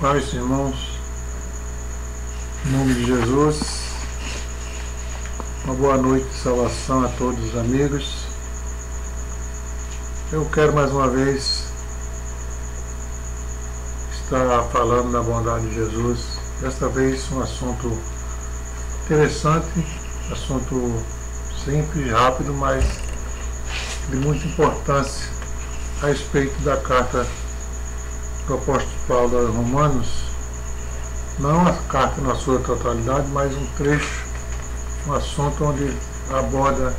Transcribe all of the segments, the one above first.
Paz, irmãos, em nome de Jesus, uma boa noite de salvação a todos os amigos. Eu quero mais uma vez estar falando da bondade de Jesus, desta vez um assunto interessante, assunto simples, rápido, mas de muita importância a respeito da carta do apóstolo Paulo aos Romanos, não a carta na sua totalidade, mas um trecho, um assunto onde aborda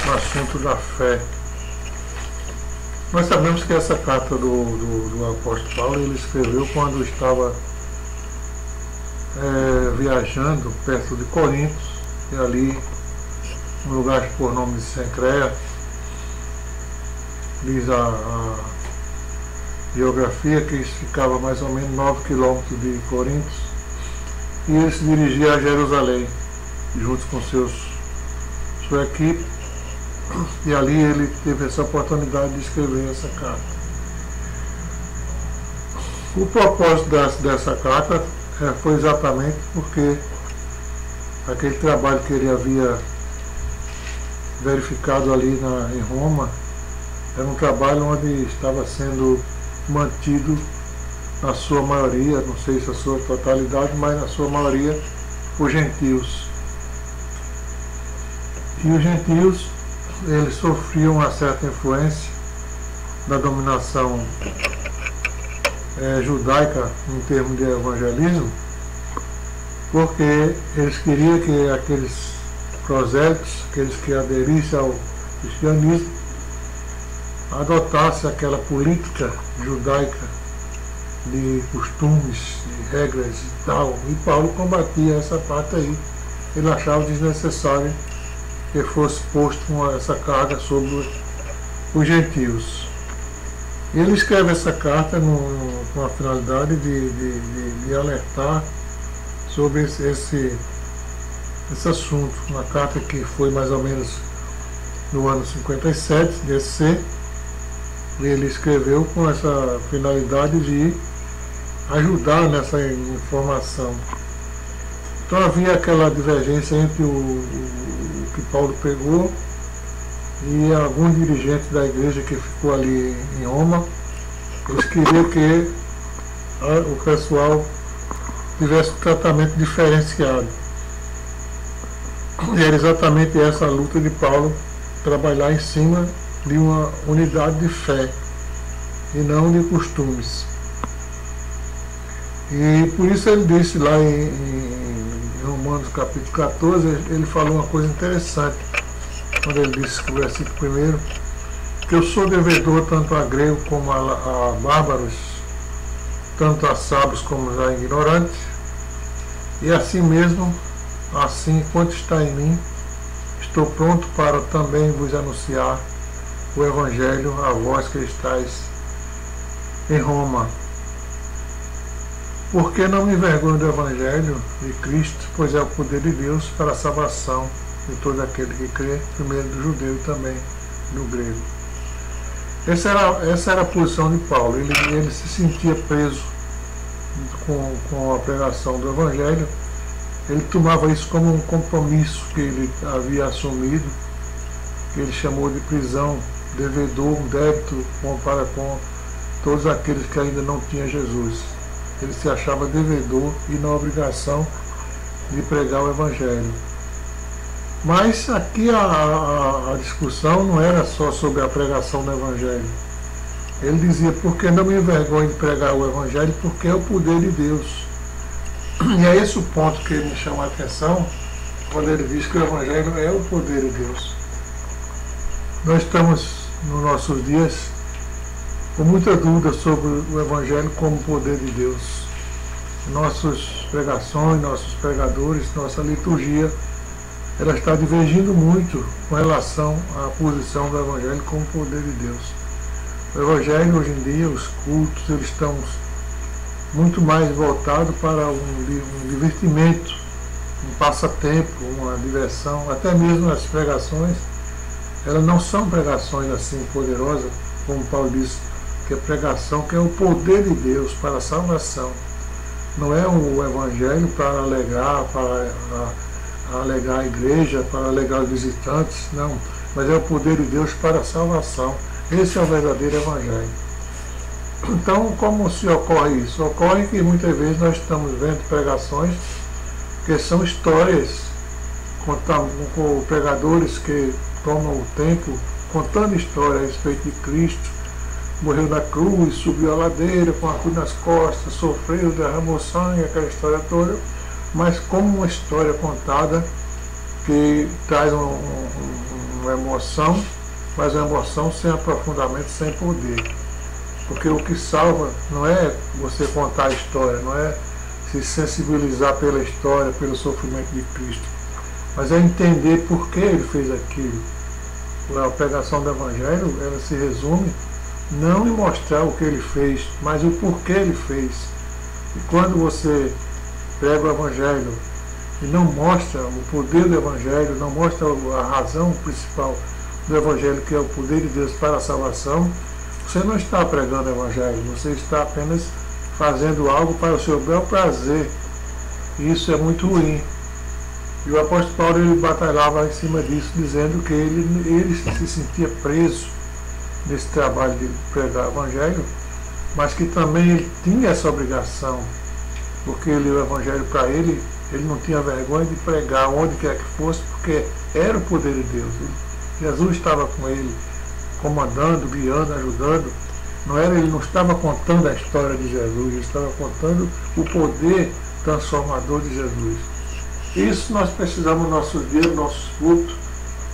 o assunto da fé. Nós sabemos que essa carta do apóstolo Paulo ele escreveu quando estava viajando perto de Corinto, e ali, um lugar por nome de Sencreia, diz a geografia que isso ficava mais ou menos 9 quilômetros de Corinto, e ele se dirigia a Jerusalém junto com sua equipe, e ali ele teve essa oportunidade de escrever essa carta. O propósito dessa carta foi exatamente porque aquele trabalho que ele havia verificado ali em Roma era um trabalho onde estava sendo mantido na sua maioria, não sei se a sua totalidade, mas na sua maioria, por gentios. E os gentios, eles sofriam uma certa influência da dominação judaica em termos de evangelismo, porque eles queriam que aqueles prosélitos, aqueles que aderissem ao cristianismo, adotasse aquela política judaica de costumes, de regras e tal. E Paulo combatia essa parte aí. Ele achava desnecessário que fosse posto essa carga sobre os gentios. E ele escreve essa carta com a finalidade de alertar sobre esse assunto. Uma carta que foi mais ou menos no ano 57 DC. Ele escreveu com essa finalidade de ajudar nessa informação. Então havia aquela divergência entre o que Paulo pregou e alguns dirigentes da igreja que ficou ali em Roma. Eles queriam que o pessoal tivesse um tratamento diferenciado. E era exatamente essa a luta de Paulo, trabalhar em cima de uma unidade de fé e não de costumes. E por isso ele disse lá em Romanos capítulo 14, ele falou uma coisa interessante, quando ele disse que o versículo 1, que eu sou devedor tanto a grego como a bárbaros, tanto a sábios como a ignorantes, e assim mesmo, assim quanto está em mim, estou pronto para também vos anunciar o Evangelho a vós que estáis em Roma. Porque não me envergonho do Evangelho de Cristo, pois é o poder de Deus para a salvação de todo aquele que crê, primeiro do judeu e também do grego. Essa era a posição de Paulo. Ele se sentia preso com a pregação do Evangelho. Ele tomava isso como um compromisso que ele havia assumido, que ele chamou de prisão, devedor, um débito para com todos aqueles que ainda não tinham Jesus. Ele se achava devedor e na obrigação de pregar o Evangelho. Mas aqui a discussão não era só sobre a pregação do Evangelho. Ele dizia, porque não me envergonho de pregar o Evangelho, porque é o poder de Deus. E é esse o ponto que me chama a atenção, quando ele diz que o Evangelho é o poder de Deus. Nós estamos, nos nossos dias, com muita dúvida sobre o Evangelho como poder de Deus. Nossas pregações, nossos pregadores, nossa liturgia, ela está divergindo muito com relação à posição do Evangelho como poder de Deus. O Evangelho, hoje em dia, os cultos, eles estão muito mais voltados para um divertimento, um passatempo, uma diversão. Até mesmo as pregações, elas não são pregações assim poderosas, como Paulo disse, que é pregação, que é o poder de Deus para a salvação. não é o Evangelho para alegar, alegar a igreja, para alegar os visitantes, não, mas é o poder de Deus para a salvação. Esse é o verdadeiro Evangelho. Então, como se ocorre isso? Ocorre que muitas vezes nós estamos vendo pregações que são histórias, com pregadores que tomam o tempo contando história a respeito de Cristo. Morreu na cruz, subiu a ladeira com a cruz nas costas, sofreu, derramou sangue, aquela história toda, mas como uma história contada que traz uma emoção, mas uma emoção sem aprofundamento, sem poder. Porque o que salva não é você contar a história, não é se sensibilizar pela história, pelo sofrimento de Cristo, mas é entender por que ele fez aquilo. A pregação do Evangelho, ela se resume não em mostrar o que ele fez, mas o porquê ele fez. E quando você prega o Evangelho e não mostra o poder do Evangelho, não mostra a razão principal do Evangelho, que é o poder de Deus para a salvação, você não está pregando o Evangelho, você está apenas fazendo algo para o seu bel prazer. E isso é muito ruim. E o apóstolo Paulo, ele batalhava em cima disso, dizendo que ele se sentia preso nesse trabalho de pregar o Evangelho, mas que também ele tinha essa obrigação, porque o Evangelho para ele não tinha vergonha de pregar onde quer que fosse, porque era o poder de Deus. Jesus estava com ele, comandando, guiando, ajudando. Ele não estava contando a história de Jesus, ele estava contando o poder transformador de Jesus. Isso nós precisamos no nosso dia, nos nossos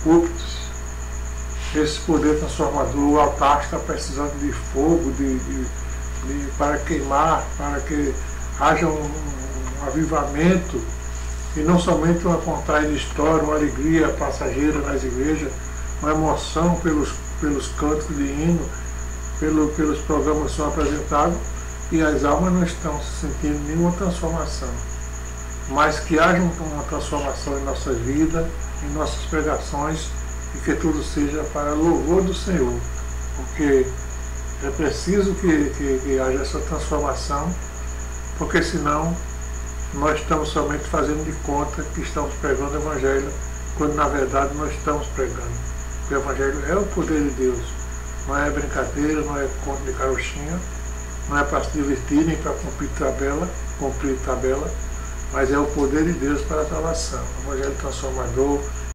púlpitos, esse poder transformador. O altar está precisando de fogo, para queimar, para que haja um avivamento, e não somente uma contagem de história, uma alegria passageira nas igrejas, uma emoção pelos cantos de hino, pelos programas que são apresentados, e as almas não estão se sentindo nenhuma transformação. Mas que haja uma transformação em nossa vida, em nossas pregações, e que tudo seja para louvor do Senhor, porque é preciso que haja essa transformação, porque senão nós estamos somente fazendo de conta que estamos pregando o Evangelho, quando na verdade nós estamos pregando. Porque o Evangelho é o poder de Deus, não é brincadeira, não é conto de carochinha, não é para se divertir nem para cumprir tabela, mas é o poder de Deus para a salvação. O Evangelho transformador,